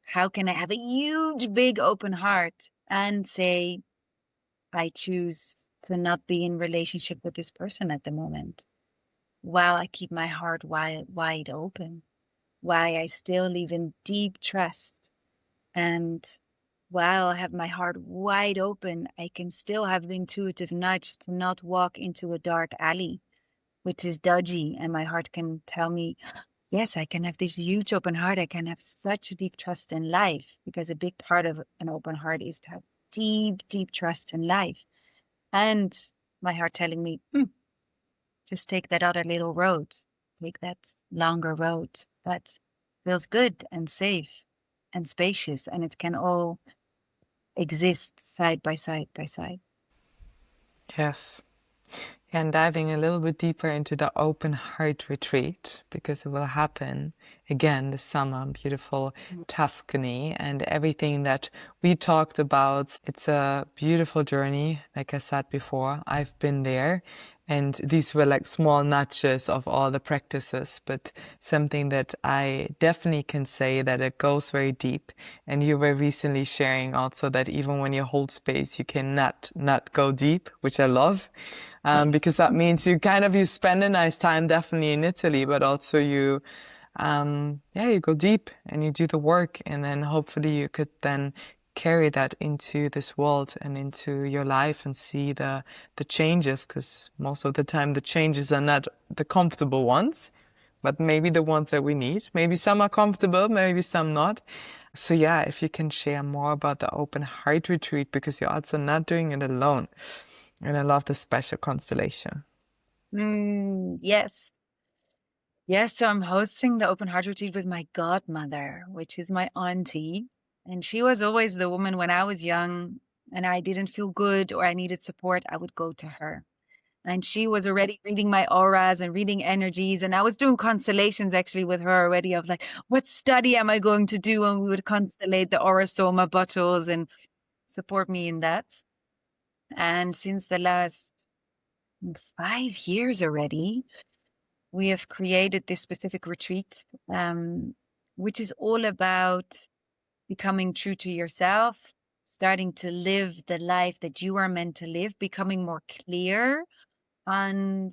how can I have a huge, big, open heart and say, I choose to not be in relationship with this person at the moment, while I keep my heart wide open, while I still live in deep trust, and while I have my heart wide open, I can still have the intuitive nudge to not walk into a dark alley, which is dodgy, and my heart can tell me, yes, I can have this huge open heart. I can have such a deep trust in life, because a big part of an open heart is to have deep, deep trust in life. And my heart telling me, just take that other little road, take that longer road that feels good and safe and spacious, and it can all exist side by side by side. Yes. And diving a little bit deeper into the open heart retreat, because it will happen again, the summer, beautiful Tuscany, and everything that we talked about. It's a beautiful journey. Like I said before, I've been there. And these were like small nudges of all the practices, but something that I definitely can say that it goes very deep. And you were recently sharing also that even when you hold space, you can not go deep, which I love. Because that means you spend a nice time definitely in Italy, but also you go deep and you do the work, and then hopefully you could then carry that into this world and into your life and see the changes, because most of the time the changes are not the comfortable ones, but maybe the ones that we need. Maybe some are comfortable, maybe some not. So yeah, if you can share more about the open heart retreat, because you're also not doing it alone. And I love the special constellation. Yes. Yes, so I'm hosting the open heart retreat with my godmother, which is my auntie. And she was always the woman when I was young and I didn't feel good or I needed support, I would go to her. And she was already reading my auras and reading energies. And I was doing constellations actually with her already of like, what study am I going to do? And we would constellate the aura soma bottles and support me in that. And since the last 5 years already, we have created this specific retreat, which is all about becoming true to yourself, starting to live the life that you are meant to live, becoming more clear on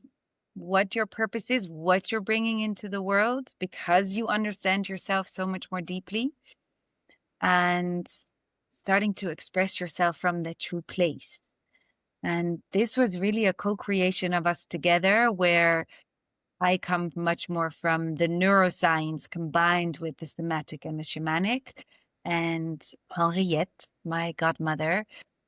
what your purpose is, what you're bringing into the world, because you understand yourself so much more deeply, and starting to express yourself from the true place. And this was really a co-creation of us together, where I come much more from the neuroscience combined with the somatic and the shamanic. And Henriette, my godmother,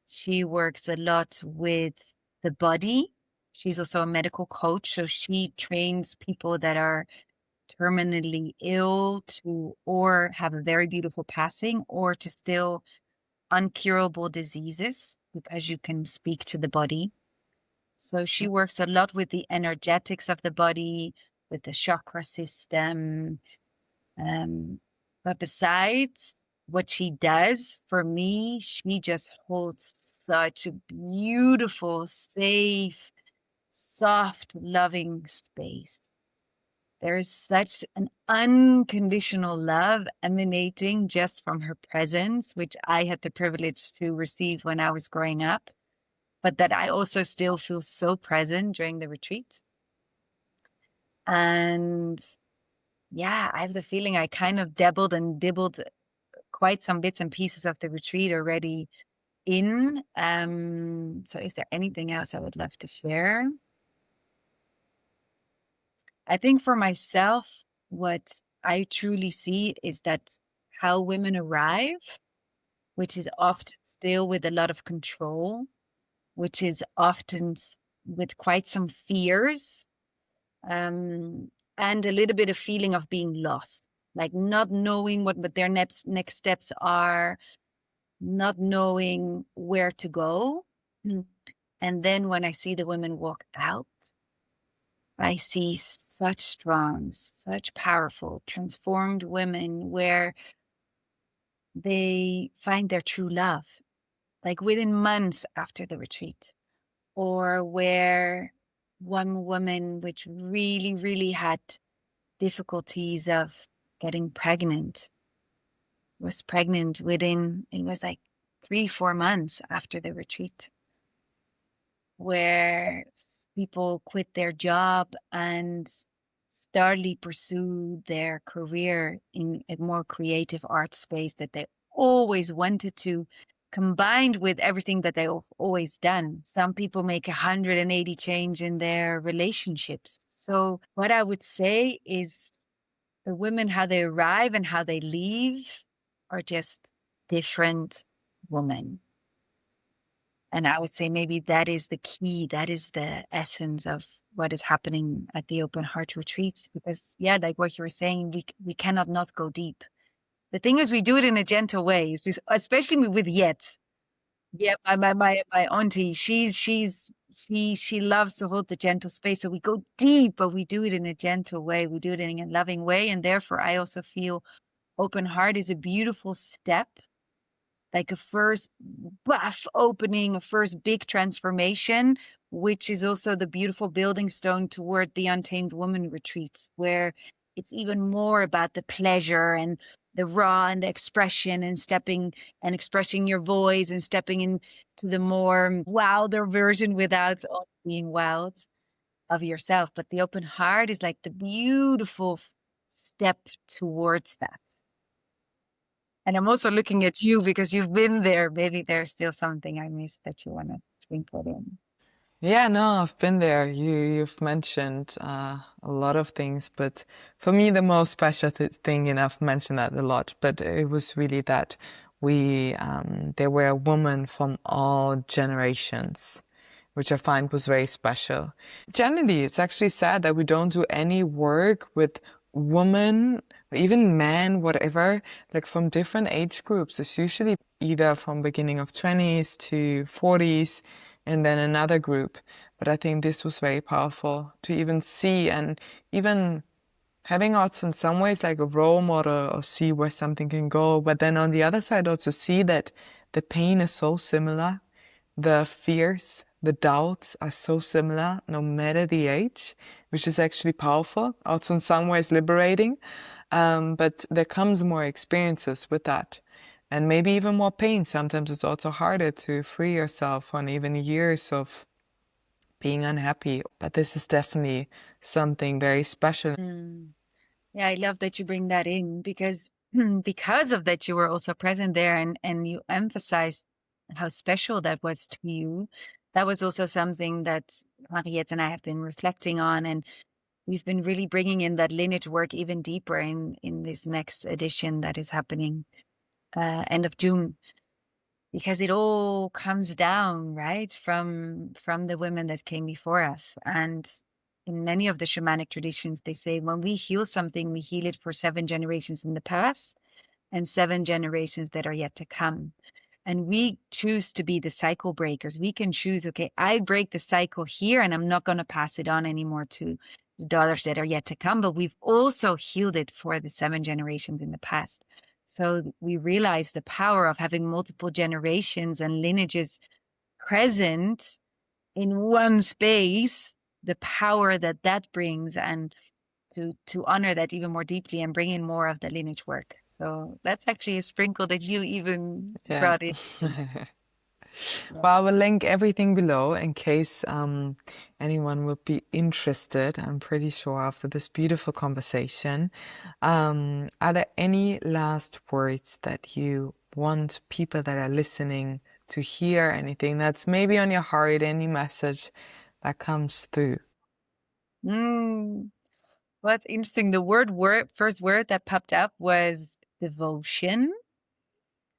she works a lot with the body. She's also a medical coach. So she trains people that are terminally ill to, or have a very beautiful passing, or to still uncurable diseases, because you can speak to the body. So she works a lot with the energetics of the body, with the chakra system. But besides what she does for me, she just holds such a beautiful, safe, soft, loving space. There is such an unconditional love emanating just from her presence, which I had the privilege to receive when I was growing up, but that I also still feel so present during the retreat. And yeah, I have the feeling I kind of dabbled and dibbled quite some bits and pieces of the retreat already in. So is there anything else I would love to share? I think for myself, what I truly see is that how women arrive, which is often still with a lot of control, which is often with quite some fears, and a little bit of feeling of being lost, like not knowing what their next steps are, not knowing where to go. And then when I see the women walk out, I see such strong, such powerful, transformed women where they find their true love, like within months after the retreat, or where one woman which really, really had difficulties of getting pregnant was pregnant within, it was like 3-4 months after the retreat, where people quit their job and startly pursue their career in a more creative art space that they always wanted to, combined with everything that they've always done. Some people make 180 change in their relationships. So what I would say is the women, how they arrive and how they leave are just different women. And I would say maybe that is the key. That is the essence of what is happening at the open heart retreats. Because yeah, like what you were saying, we cannot not go deep. The thing is, we do it in a gentle way, especially with Yet. Yeah, my auntie, she's she loves to hold the gentle space. So we go deep, but we do it in a gentle way. We do it in a loving way. And therefore, I also feel open heart is a beautiful step, like a first buff opening, a first big transformation, which is also the beautiful building stone toward the Untamed Woman retreats, where it's even more about the pleasure and the raw and the expression and stepping and expressing your voice and stepping into the more wilder version without being wild of yourself. But the open heart is like the beautiful step towards that. And I'm also looking at you because you've been there. Maybe there's still something I missed that you want to twinkle in. Yeah, no, I've been there. You've mentioned a lot of things, but for me, the most special thing, and I've mentioned that a lot, but it was really that there were women from all generations, which I find was very special. Generally, it's actually sad that we don't do any work with women, even men, whatever, like from different age groups. It's usually either from beginning of 20s to 40s and then another group. But I think this was very powerful to even see, and even having also in some ways like a role model or see where something can go. But then on the other side, also see that the pain is so similar. The fears, the doubts are so similar, no matter the age, which is actually powerful, also in some ways liberating. But there comes more experiences with that. And maybe even more pain. Sometimes it's also harder to free yourself from even years of being unhappy. But this is definitely something very special. Yeah, I love that you bring that in because of that you were also present there and you emphasized how special that was to you. That was also something that Mariette and I have been reflecting on, and we've been really bringing in that lineage work even deeper in this next edition that is happening end of June, because it all comes down right from the women that came before us. And in many of the shamanic traditions, they say when we heal something, we heal it for 7 generations in the past and 7 generations that are yet to come. And we choose to be the cycle breakers. We can choose, okay, I break the cycle here and I'm not going to pass it on anymore to the daughters that are yet to come. But we've also healed it for the 7 generations in the past. So we realize the power of having multiple generations and lineages present in one space, the power that that brings, and to honor that even more deeply and bring in more of the lineage work. So that's actually a sprinkle that you even brought in. Well, I will link everything below in case anyone would be interested. I'm pretty sure after this beautiful conversation. Are there any last words that you want people that are listening to hear? Anything that's maybe on your heart, any message that comes through? Well, it's interesting. The first word that popped up was devotion.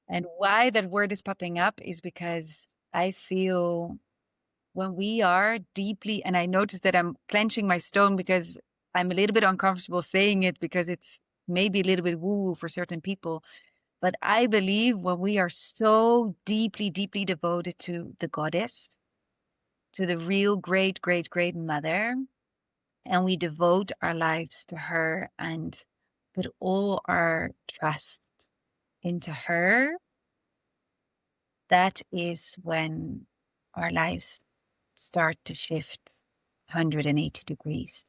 And why that word is popping up is because I feel when we are deeply, and I notice that I'm clenching my stone because I'm a little bit uncomfortable saying it because it's maybe a little bit woo-woo for certain people. But I believe when we are so deeply, deeply devoted to the goddess, to the real great, great, great mother, and we devote our lives to her and put all our trust into her, that is when our lives start to shift 180 degrees,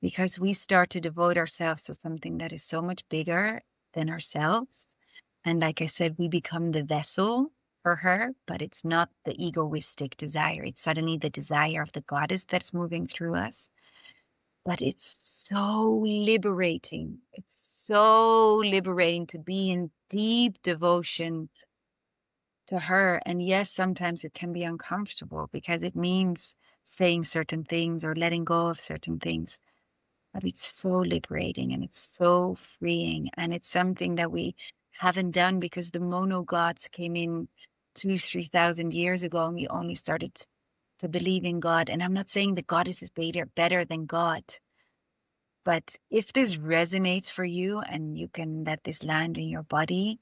because we start to devote ourselves to something that is so much bigger than ourselves. And like I said, we become the vessel for her, but it's not the egoistic desire. It's suddenly the desire of the goddess that's moving through us. But it's so liberating. It's so liberating to be in deep devotion to her. And yes, sometimes it can be uncomfortable because it means saying certain things or letting go of certain things. But it's so liberating and it's so freeing. And it's something that we haven't done because the mono gods came in 2,000-3,000 years ago and we only started to believe in God. And I'm not saying the goddess is better than God. But if this resonates for you and you can let this land in your body,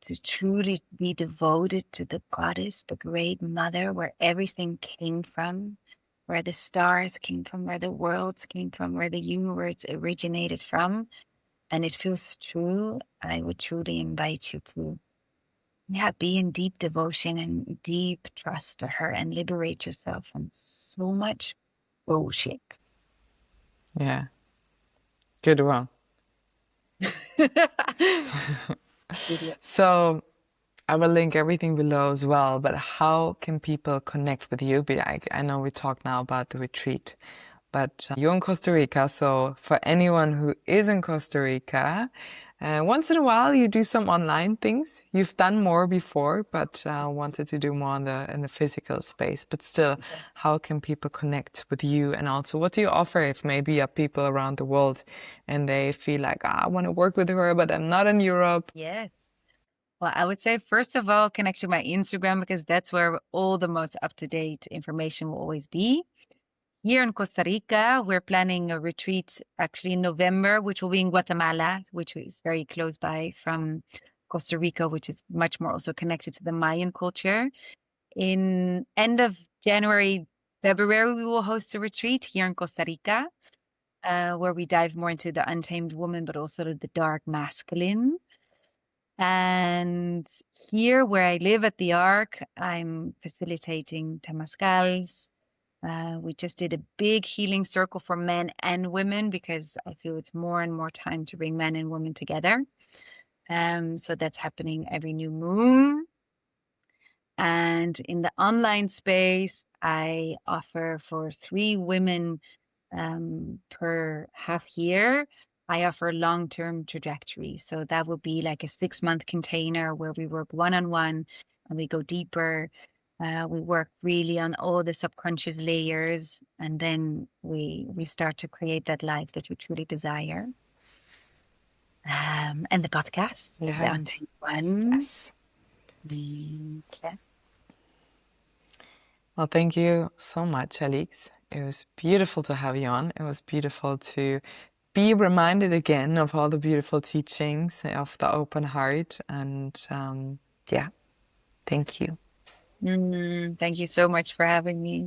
to truly be devoted to the goddess, the great mother, where everything came from, where the stars came from, where the worlds came from, where the universe originated from, and it feels true, I would truly invite you to, be in deep devotion and deep trust to her and liberate yourself from so much bullshit. Yeah. Good one. So I will link everything below as well, but how can people connect with you? I know we talked now about the retreat, but you're in Costa Rica. So for anyone who is in Costa Rica, once in a while you do some online things. You've done more before, but wanted to do more in the physical space. But still, how can people connect with you? And also, what do you offer if maybe you have people around the world and they feel like, I want to work with her, but I'm not in Europe? Yes. Well, I would say, first of all, connect to my Instagram, because that's where all the most up-to-date information will always be. Here in Costa Rica, we're planning a retreat actually in November, which will be in Guatemala, which is very close by from Costa Rica, which is much more also connected to the Mayan culture. In end of January, February, we will host a retreat here in Costa Rica, where we dive more into the untamed woman, but also the dark masculine. And here where I live at the Ark, I'm facilitating Temazcals. We just did a big healing circle for men and women, because I feel it's more and more time to bring men and women together. So that's happening every new moon. And in the online space, I offer for 3 women per half year. I offer long-term trajectory. So that would be like a 6-month container where we work one-on-one and we go deeper. We work really on all the subconscious layers, and then we start to create that life that you truly desire. And the podcast, the Untamed one. Yes. Okay. Well, thank you so much, Alixe. It was beautiful to have you on. It was beautiful to be reminded again of all the beautiful teachings of the open heart. And yeah, thank you. Thank you so much for having me.